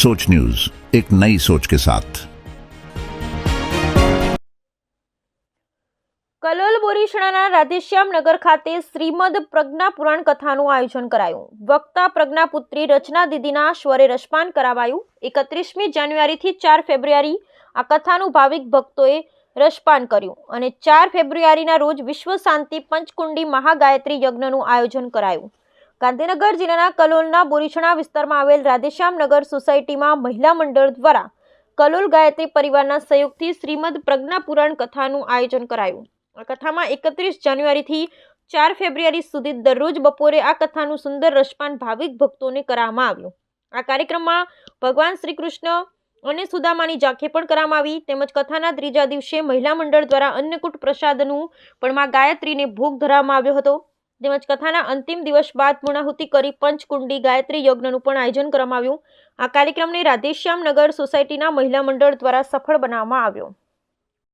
सोच न्यूज, एक नई सोच के साथ। કલોલ બોરીસણાના રાધેશ્યામનગર ખાતે શ્રીમદ પ્રજ્ઞા પુરાણ કથાનું આયોજન કરાયું। વક્તા પ્રજ્ઞાપુત્રી રચના દીદીના સ્વરે રસપાન કરાવાયું। 31મી જાન્યુઆરીથી 4 ફેબ્રુઆરી આ કથાનું ભાવિક ભક્તોએ રસપાન કર્યું અને 4 ફેબ્રુઆરીના રોજ વિશ્વ શાંતિ પંચકુંડી મહાગાયત્રી યજ્ઞનું આયોજન કરાયું। ગાંધીનગર જિલ્લાના કલોલના બોરીસણા વિસ્તારમાં આવેલ રાધેશ્યામનગર સોસાયટીમાં મહિલા મંડળ દ્વારા કલોલ ગાયત્રી પરિવારના સહયોગથી શ્રીમદ પ્રજ્ઞા પુરાણ કથાનું આયોજન કરાયું। આ કથામાં 31 જાન્યુઆરીથી 4 ફેબ્રુઆરી સુધી દરરોજ બપોરે આ કથાનું સુંદર રસપાન ભાવિક ભક્તોને કરવામાં આવ્યું। આ કાર્યક્રમમાં ભગવાન શ્રી કૃષ્ણ અને સુદામાની ઝાંખી પણ કરવામાં આવી તેમજ કથાના ત્રીજા દિવસે મહિલા મંડળ દ્વારા અન્નકૂટ પ્રસાદનું પણ માં ગાયત્રીને ભોગ ધરવામાં આવ્યો હતો તેમજ કથાના અંતિમ દિવસ બાદ પૂર્ણાહુતિ કરી પંચકુંડી ગાયત્રી યજ્ઞનું પણ આયોજન કરવામાં આવ્યું। આ કાર્યક્રમને રાધેશ્યામનગર સોસાયટીના મહિલા મંડળ દ્વારા સફળ બનાવવામાં આવ્યો।